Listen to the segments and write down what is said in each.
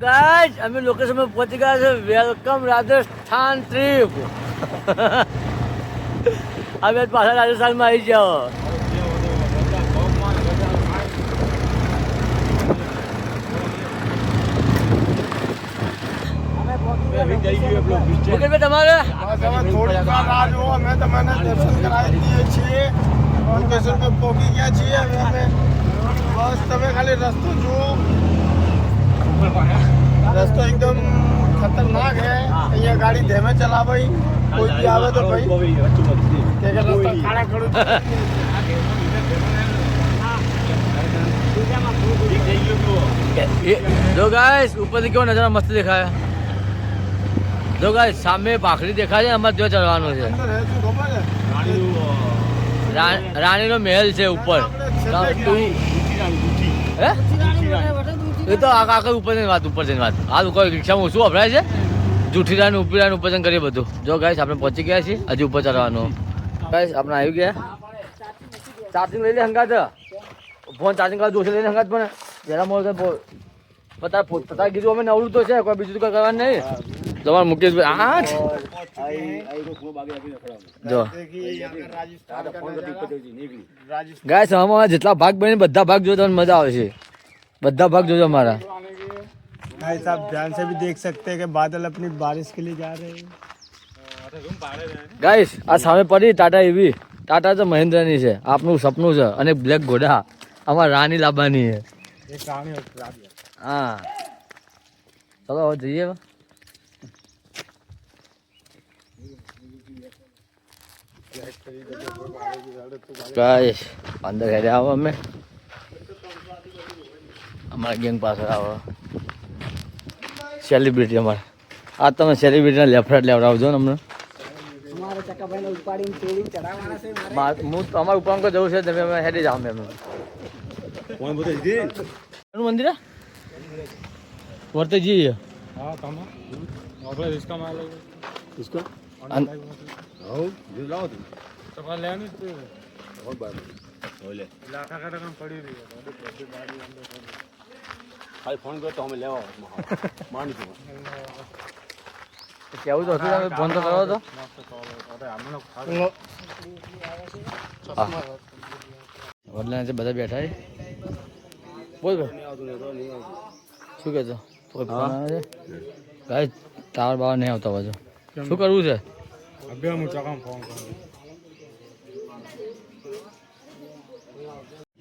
Guys અમે location પર પહોંચી ગયા છે. Welcome Rajasthan trip. અમે પાછા રાજસ્થાનમાં આવી જાઓ. તમારે અમે તમને દર્શન કરાવી દઈએ છીએ. લોકેશન પર પહોંચી ગયા છીએ. અમે બસ તમે ખાલી રસ્તો જુઓ. રસ્તો એકદમ ખતરનાક है. અહીંયા ગાડી ધીમે ચલાવાઈ. કોઈ બી આવે તો ભાઈ કે રસ્તા ખાડા ખડું. જો ગાઈસ ઉપરથી કેવો નજારો મસ્ત દેખાય. જો ગાઈસ સામે ભાખરી દેખાય છે. અમારે ત્યાં ચડવાનું છે. અંદર હે શું ખબર છે? રાણીનો મહેલ છે ઉપર. હે એ તો આખા ઉપર જઈને વાત હાલ કોઈ રિક્ષામાં ઓછું વપરાય છે. જૂઠી રાન ઉપી રાન ઉપર કરીએ બધું. જો ગાઈસ આપણે પહોંચી ગયા છીએ. હજી ઉપર ચડવાનું. ગાઈસ આપણે આવી ગયા. ચાર્જિંગ લઈ લે હંગાત. ફોન ચાર્જિંગ કરવા જોશે લઈને હંગાત. પણ જરા મોડે પતા કીધું અમે નવરું તો છે. કોઈ બીજું તો કોઈ કરવાનું નહીં. તમારે મુકેશભાઈ જો ગાઈસ અમારા જેટલા ભાગ બને બધા ભાગ જોજો તમને મજા આવે છે. બધા ભાગ જોજો हमारा. भाई साहब ध्यान से भी देख सकते हैं कि बादल अपनी बारिश के लिए जा रहे हैं. ગાઈસ આ સામે પડી ટાટા એવી. ટાટા તો મહેન્દ્રની છે. આપનું સપનું છે. અને બ્લેક ઘોડા અમારા રાની લાવવાની છે. હા ચલો હવે જઈએ. ગાઈસ અંદર હેડે આવો. અમે અમારા ગેંગ પાસે આવો. સેલિબ્રિટી અમારે આ તમે સેલિબ્રિટીના લેફ્ટ લેવડાવજો ને અમને. અમારે ઉપર જવું છે. તમે હેડી જાઓ. અમે મંદિર વર્તે જઈએ. ફોન કરતો અમે લેવા માની કેવું તો હતું. તમે ફોન તો કરો તો વડલા છે. બધા બેઠા છે. બોલ ભાઈ શું કહેતો? ફોન આવે છે. ગાઈસ ટાવર બાવર નહીં આવતા બાજુ. શું કરવું છે?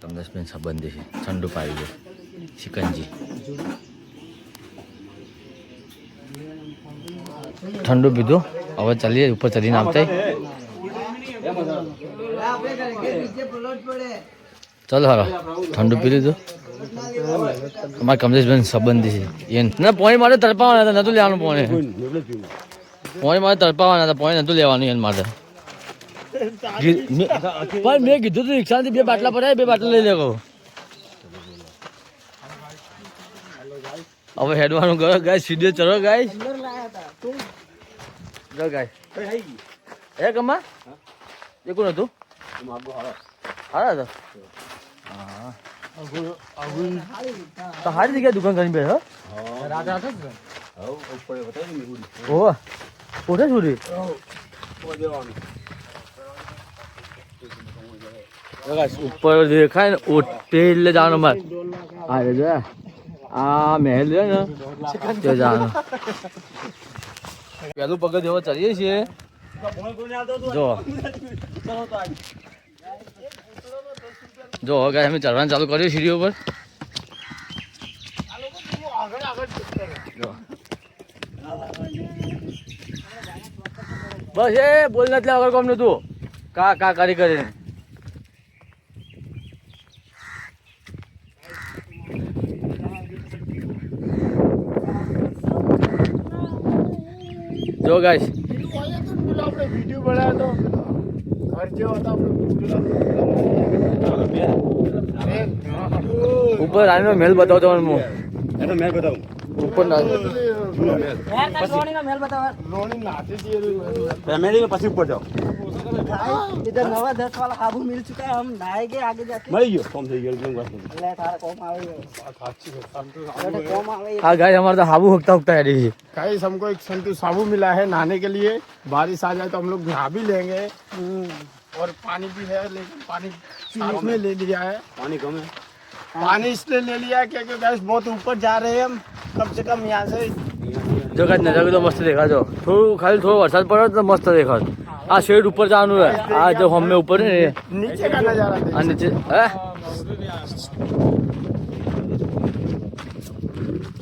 કમલેશબેન સંબંધી છે. ઠંડુ પાડી છે. શિકંજી ઠંડુ પીધું. હવે ચાલીએ ઉપર ચડીને આવતા. ચાલો હારો ઠંડુ પી લીધું. અમારે કમલેશબેન સંબંધી છે. એને પોણી માટે તડપાવાના હતા. નતું લેવાનું પોણી. પોણી માટે તડપાવાના હતા. પોણી નતું લેવાનું એને માટે. પણ મેં કીધું તું રિક્ષાથી 2 બાટલા પડાય. 2 બાટલા લઈ લેવો. હવે હેડવાનું કરો ગાય. સીધે ચડો ગાય. જો ગાય હે કમા એ કોણ હતું? હારા હતો. હા તો સારી જગ્યાએ દુકાન કરી બેઠો. ઓહ ઓઠે છોડી ઉપર દેખાય ને ઓઠે એટલે જવાનું મારે. હા જો આ મહેલ છે ને તે જવાનું. પેલું પગથ એવો ચડીએ છીએ. જો જો હવે અમે ચડવાનું ચાલુ કર્યું સીડીઓ પર. બસ એ બોલ નથી આગળ કોમ નતું. કા કા કરી કરીને જો ગાઈસ વિડીયો બનાવ્યો તો ઘર જેવો હતો. ઉપર રાણીનો મહેલ બતાવતો હું. એનો મેં બતાવું. ઉપર ના रोनी नहाती थी ये फैमिली में પછી ઉપર જાઓ इधर 9-10 वाला काबू मिल चुका है, हम नहाएंगे आगे जाके। મળી ગયો કોમ થઈ ગયો એકદમ વાત નથી ले थारा कौम आवे बेटा कौम आवे આ ગાય અમારે તો હાબુ હોકતા હોકતા હેડી છે गाइस हमको एक संतू साबू मिला है नहाने के लिए बारिश आ जाए तो हम लोग नहा भी लेंगे और पानी भी है लेकिन पानी साथ में ले लिया है પાણી ગમે पानी इसलिए ले लिया है क्योंकि गैस बहुत ऊपर जा रहे हैं हम कम से कम यहाँ से જો કાંઈ નજારો તો મસ્ત દેખાજો થોડું ખાલી થોડો વરસાદ પડે તો મસ્ત દેખાય આ શેડ ઉપર જવાનું હોય આ જો હમે ઉપર ને नीचे का नजारा આ નીચે હે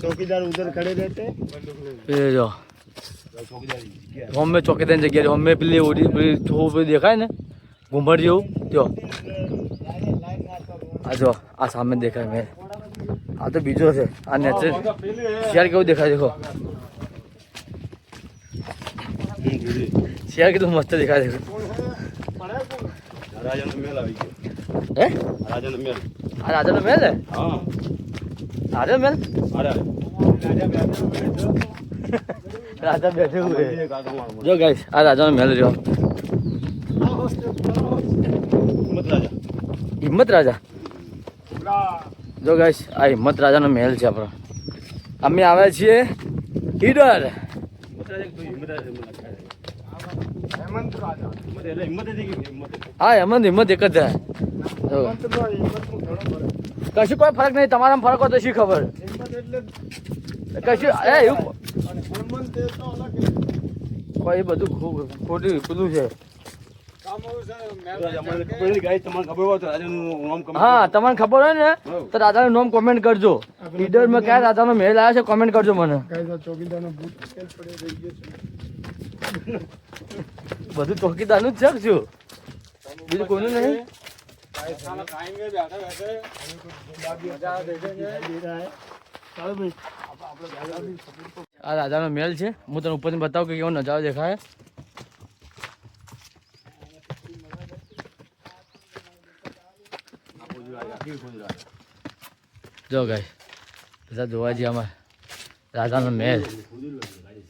चौकीदार उधर खड़े रहते એ જો હમે ચોકીદારની જગ્યાએ હમે પેલી ઓડી પેલી થોડું દેખાય ને ઘુંભર જેવું જો આ જો આ સામે દેખાય મેં આ તો બીજો છે આ નેચરલ શેર કેવું દેખાય દેખો શેર કેટલું મસ્ત દેખાય દેખો રાજાનો મેલ આવી ગયો હે રાજાનો મેલ આ રાજાનો મહેલ હે હા રાજા મહેલ અરે રાજા બેઠે હુએ એક આ તમારો જો ગાઈસ આ રાજાનો મહેલ રહ્યો મત રાજા હિંમત રાજા જો ગાઈસ આ હિંમત રાજાનો મહેલ છે આપણો અમે આવ્યા છીએ ઈડર મત રાજા કોઈ હિંમત રાજા हेमंत राजा હિંમત એટલે હિંમત હતી કે હિંમત હા હિંમત એક જ છે જો. हिम्मत तो हिम्मत में घणो फरक કશું કોઈ ફરક નહીં તમારામાં ફરક હોય તો શી ખબર हिम्मत એટલે કશું એ એવું हिम्मत તે તો અલગ કોઈ બધું ખોટું પેલું છે કામ હોય છે અમારે ખબર નથી ગાય તમને ખબર હોય તો રાજાનું નામ કમ હા તમને ખબર હોય ને તો રાજાનું નામ કોમેન્ટ કરજો ઈડરમાં કયા રાજાનો મહેલ આવ્યો છે કોમેન્ટ કરજો મને ગાઈસ આ ચોકીદારનો બૂટ કેમ પડે રહી ગયો છે બધું ચોકીદારનું જ છે કે શું બીજું કોઈનું નહીં खाएंगे बैठे बैठे नजारा देखेंगे दे रहा है चलो भाई આ રાજાનો મહેલ છે હું તને ઉપરથી બતાવું કે કેવો નજારો દેખાય જો ગાય બધા જોવા જઈએ અમારે રાજાનો મહેલ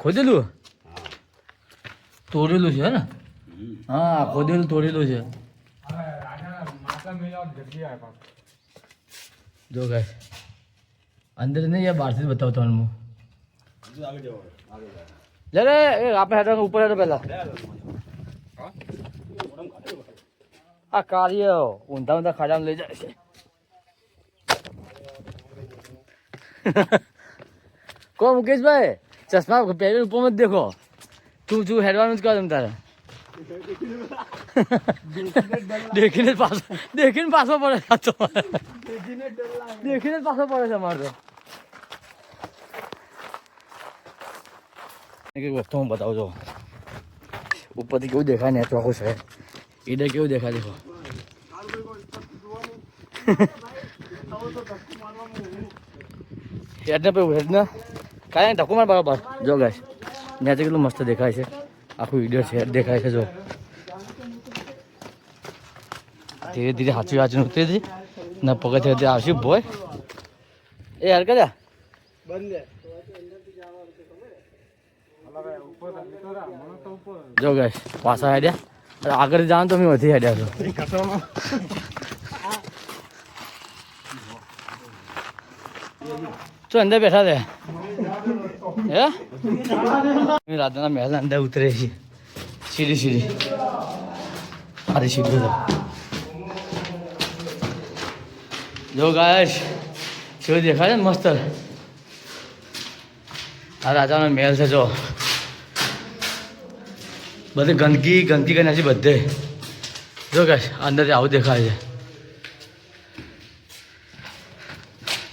ખોદેલું તોડેલું છે ને હા ખોદેલું તોડેલું છે જો ગાય અંદર નહીં યાર બહારથી જ બતાવતો હું લે રે એ આપણે હેઠળ ઉપર હેઠળ પહેલા આ કાર્ય ઊંધા ઊંધા ખાડામાં લઈ જાય છે કો મુકેશભાઈ ચશ્મા પહેરી ઉપર મત દેખો તું હેડવાનું જ કહો તમે તારે દેખીને પાછો પડે સાચો દેખીને પાછો પડે છે અમારે તો એક વસ્તુ હું બતાવું છું ઉપરથી કેવું દેખાય ને ચોખ્ખું છે ઈડર કેવું દેખાય દેખો હેડને પે હેડને કાંઈ ધક્કો માર બરાબર જો ગાય નેચર કેટલું મસ્ત દેખાય છે આખું ઈડર છે દેખાય છે જો ધીરે ધીરે હાચી ઉતરી હતી ને પગથિયે આવશે બોય એ હાર કર્યા બંધ है જો ગાય પાછા હેડ્યા આગળ જવાનું તો મેં વધી હેડ્યા છો અંદર બેઠા છે હે રાધાના મહેલ અંદર ઉતરે છે સીડી અરે સીધું તો જો ગાય શું દેખાય છે ને મસ્ત આ રાજાનો મહેલ છે જો બધે ગંદકી કરી નાખી બધે જો ગાય અંદરથી આવું દેખાય છે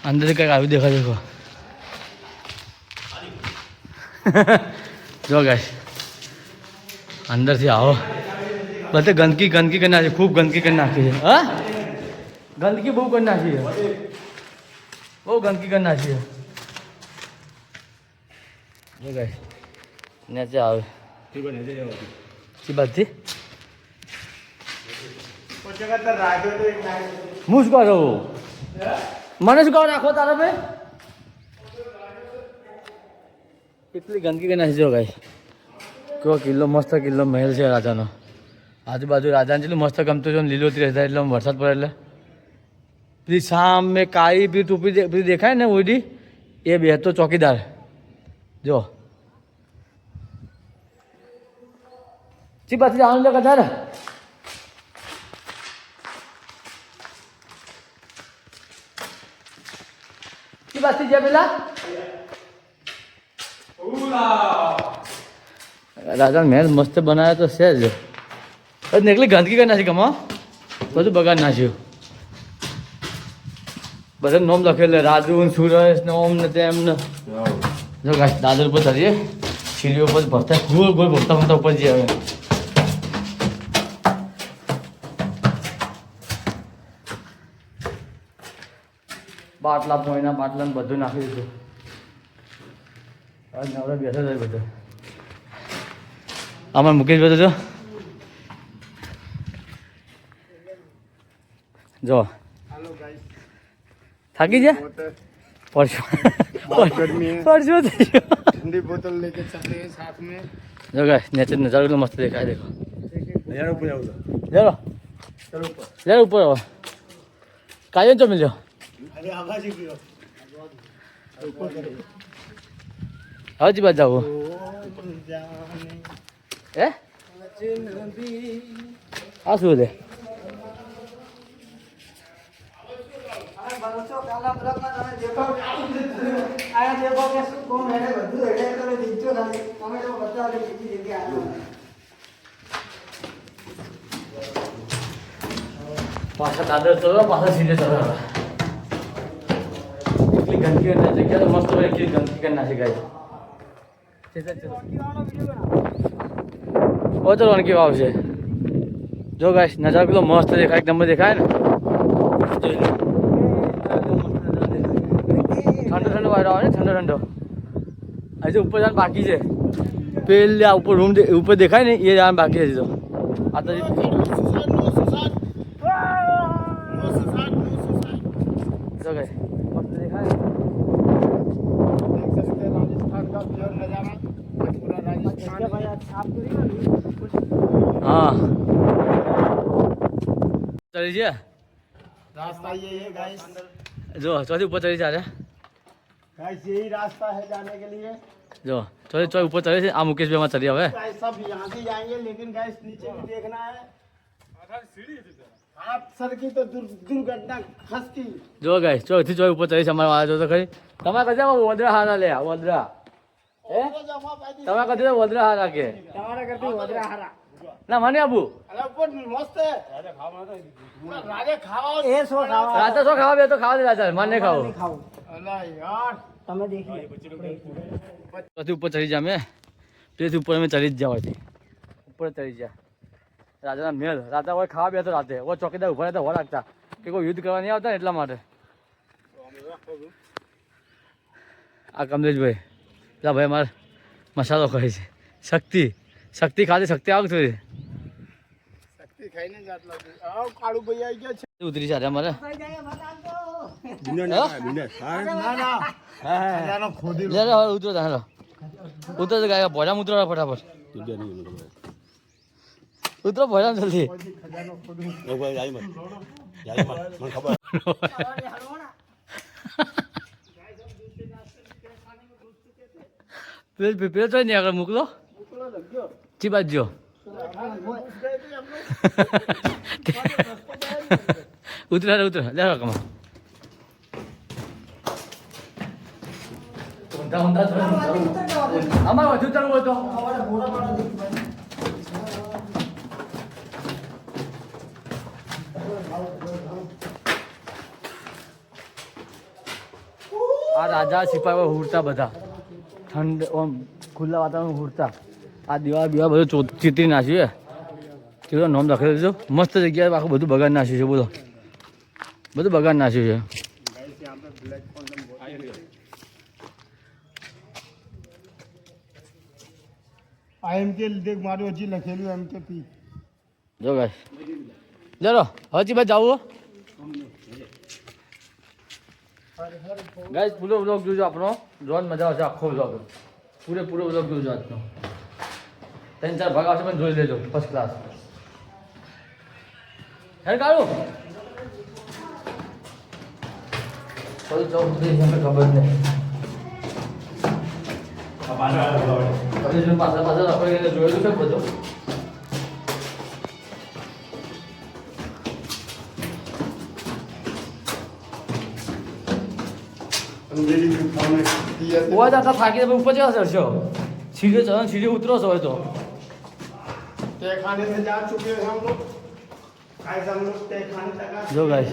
અંદરથી કંઈક આવું દેખાય દેખો જો ગાય અંદરથી આવો બધે ગંદકી કરી નાખી ખૂબ ગંદકી કરી નાખી છે હા ગંદકી બહુ કરી નાખી છે બહુ ગંદકી કરી નાખી છે જો ગાય નેચે આવે બાદથી હું શું કહું મને શું કહો રાખો તારા ભાઈ એટલી ગંદકી કરી નાખી જો ગાઈ. કેવો કિલ્લો મસ્ત કિલ્લો મહેલ છે રાજાનો. આજુબાજુ રાજાને જેટલું મસ્ત ગમતું છે લીલોતરી રહેતા એટલે વરસાદ પડે એટલે પેલી સામે કાળી પેલી ટોપી પેલી દેખાય ને ઓડી એ બે તો ચોકીદાર જો ચી પાછી જવાનું છે કદાચ ચી પાછી છે પેલા રાજા મહેલ મસ્ત બનાવ્યો તો છે જ એટલી ગંદકી કરી નાખી ગમો બધું બગાડ નાખ્યું બધા નોમ લખેલું રાજુ સુરેશ ને ઓમ ને તેમ ને જો ગાય દાદર ઉપર ચડીએ સીડીઓ ઉપર ભરતા ગોળ ગોળ ભરતા ભરતા ઉપર જઈએ હવે બાટલા પોઈના બાટલા ને બધું નાખી દીધું હવે નવરા બેઠા જાય બધું આમાં મુકેશ બધું જો જો થાકી ગયા પરસો પરસો થઈ ગયો ठंडी बोतल लेके चले हैं साथ में જો ગાય નેચર નજારો એટલો મસ્ત દેખાય દેખો ચલો ચલો ઉપર આવો કાયમ ચો મિલ્યો હવે જી બાજુ જાવ હે આ શું છે પાછા દાદર ચલો પાછા સીધે ચલો એટલી ગંદકી જગ્યા તો મસ્ત હોય એટલી ગંદકી કરી નાખી ગાય ઓ તો રણકી વાવ છે જો ગાય નજારો પેલો મસ્ત દેખાય એક નંબર દેખાય ને ઠંડો ઠંડો વાયરો આવે ને ઠંડો ઠંડો હજુ ઉપર જવાનું બાકી છે પેલે આ ઉપર રૂમ ઉપર દેખાય ને એ જવાનું બાકી છે તો આ તો જો ગાય મસ્ત દેખાય राजस्थान का प्योर नजारा पूरा राजस्थान हाँ चली છે रास्ता ये है गाइस જો ચોથી ઉપર ચડી છે गाइस यही रास्ता है जाने के लिए જો ચોથી ઉપર ચડી છે આ મુકેશભાઈ માં ચડી હવે गाइस सब यहाँ से जाएंगे लेकिन गाइस नीचे भी देखना है आप सर की तो दुर्घटना खसती જો ગાય ચોથી ચોથી ઉપર ચડી છે અમારે વાળા જો તો ખરી તમારે કદી વડરા હારા લે વડરા હે તમારે કદી વડરા હારા કે તમાरा करती वदरा हरा ના મને આબુ अरे ऊपर मस्त है राजे खाओ એ શું ખાવા રાતે શું ખાવા બે તો ખાવા દે રાજા મને ખાવ ખાવું अल्लाह यार તમે દેખી ચોથી ઉપર ચડી જા મેં તેથી ઉપર અમે ચડી જ જાવ ઉપર ચડી જા રાજાના મેલ રાજા હોય ખાવા બે તો રાતે ઓ ચોકીદાર ઉભા રહેતા હો રાખતા કે કોઈ યુદ્ધ કરવા નહીં આવતા ને એટલા માટે આ કમલેશભાઈ પેલા ભાઈ મારે મસાલો ખાય છે શક્તિ શક્તિ ખાતે શક્તિ આવ થોડી शक्ति खाई नहीं जात लगी आओ कालू भैया आई गया छे ઉતરી છે અમારે ना ना खजानो खोदी લે લે ઉતરો હાલો ઉતરો તો ગાય ભોજામ ઉતરો ફટાફટ ઉતરો ભોજામ જલ્દી પેલો તો નહીં આગળ મોકલો ચી બાજુ ઉતરા ઉતરા લે કમા અમારે વધુ ચાલુ હોય તો આ રાજા સિપાહીઓ હુરતા બધા ઠંડ આમ ખુલ્લા વાતાવરણ હુરતા આ દીવા બીવા બધું ચીતરી નાખ્યું છે કેવું નામ લખેલું છે મસ્ત જગ્યાએ આખું બધું બગાડ નાખ્યું છે બોલો બધું બગાડ નાખ્યું છે आईएमके देख मारो जी लखेलू एमके पी જો ગાય ચલો હજી ભાઈ જાવું ગાય પૂરો બ્લોગ જોજો આપણો જોન મજા આવશે આખો બ્લોગ પૂરેપૂરો બ્લોગ જોજો આજનો 3-4 ભાગ આવશે પણ જોઈ લેજો ફર્સ્ટ ક્લાસ હેર કાઢો કોઈ ચોક સુધી મને ખબર નહીં પાછળ આપણે જોયેલું છે બધું वो जाता थाकी तो ऊपर चला चढ़ो सीधे चढ़ो सीधे उतरो सो तो खाने से जा चुके हैं हम लोग गाइस हम लोग खाने तक जो गाइस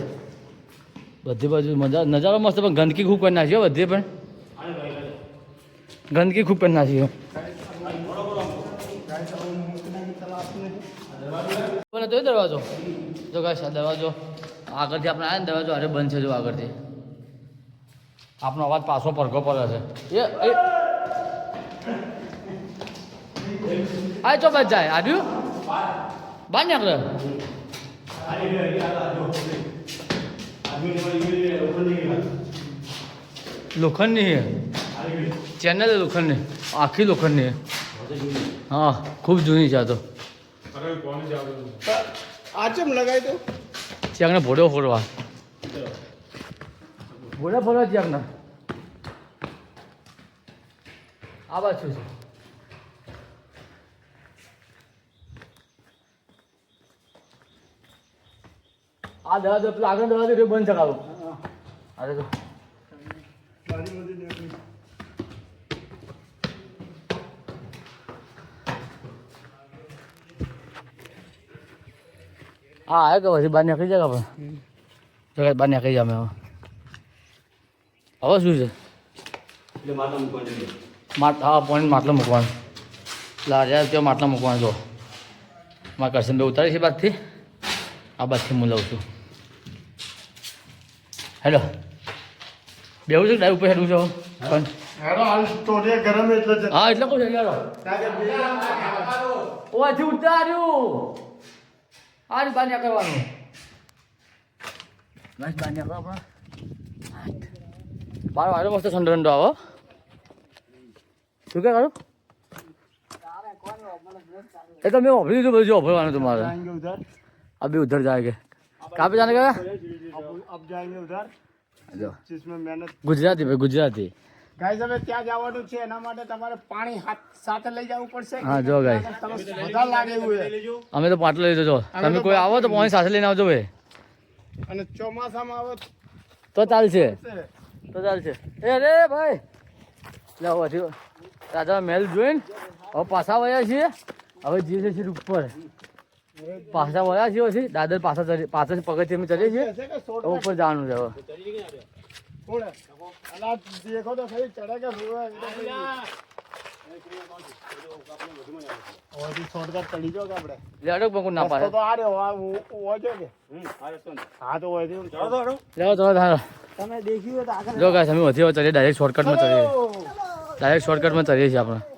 बધી બાજુ મજા નજારો મસ્ત પણ ગંદકી ખૂબ કરી નાખી બધી પણ ગંદકી ખૂબ કરી નાખી પણ તો દરવાજો જો ગાઈસ આ દરવાજો આગળથી આપણે આવ્યા ને દરવાજો અરે બંધ છે જો આગળથી આપણો અવાજ પાછો પડઘો પડે છે એ આ ચો બચ જાય આડ્યું બાર નીકળે લોખંડની ચેનલ લોખંડની આખી લોખંડની હા ખૂબ જૂની છે આ તો आचम लगाई दो ચેકને ભોડો ફોડવા ભોડા ફોડવા ચેકને આ બાજુ છે આ દરવાજો પેલો આગળ દરવાજો એ બંધ ચકાવો અરે તો હા આવે કે પછી બહાર નીકળી જાય આપણે જગત બહાર નીકળી જાય અમે હવે શું છે એટલે માટલા મૂકવાનું હા પોઈન્ટ માટલા મૂકવાનું લાર્યા ત્યાં માટલા મૂકવાનું જો મારા કરશનભાઈ ઉતારી છે બાદથી આ બાદથી હું લઉં છું હેલો બેવું છે ડાય ઉપર હેડું છે પણ हेलो हाल स्टोरी गरम એટલે જ હા એટલે કહું છે યાર ઓથી ઉતાર્યું આ બહાર નીકળવાનું બસ બહાર નીકળવા બાર વાગે મસ્ત ઠંડો ઠંડો આવો શું કે કરું એ તો મેં ઓફરી દીધું બધું ઓફરવાનું તમારે जाएंगे उधर अभी उधर जाएंगे कहाँ पे जाने का अब जाएंगे उधर जो जिसमें मेहनत गुजराती भाई गुजराती ગાઈસ હવે ત્યાં જવાનું છે એના માટે તમારે પાણી સાથે લઈ જવું પડશે હા જો ગાઈસ બધા લાગે એવું છે અમે તો પાટલો લઈ જજો તમે કોઈ આવો તો પાણી સાથે લઈને આવજો ભાઈ અને ચોમાસામાં આવે તો ચાલશે તો ચાલશે એ રે ભાઈ લાવો હજી રાજા મહેલ જોઈને હવે પાછા વયા છીએ હવે જઈએ છીએ સીટ ઉપર પાછા વયા છીએ પછી દાદર પાછળ પગથિયે અમે ચડીએ છીએ ऐसे का शॉर्ट તો ઉપર જવાનું છે હવે छोड़ अला देखो तो सही चढ़ेगा हुआ और भी शॉर्टकट चली जाओगे આપણે લેડો પણ ના પાડે તો આ રહ્યો આ ઓ જો કે હા તો હોય ચલો તો લેવો તો ધારો તમે દેખ્યું હોય તો આગળ જો ગાઈસ અમે વધી ચડીએ ડાયરેક્ટ શોર્ટકટમાં ચડીએ ડાયરેક્ટ શોર્ટકટમાં ચડીએ છીએ આપણે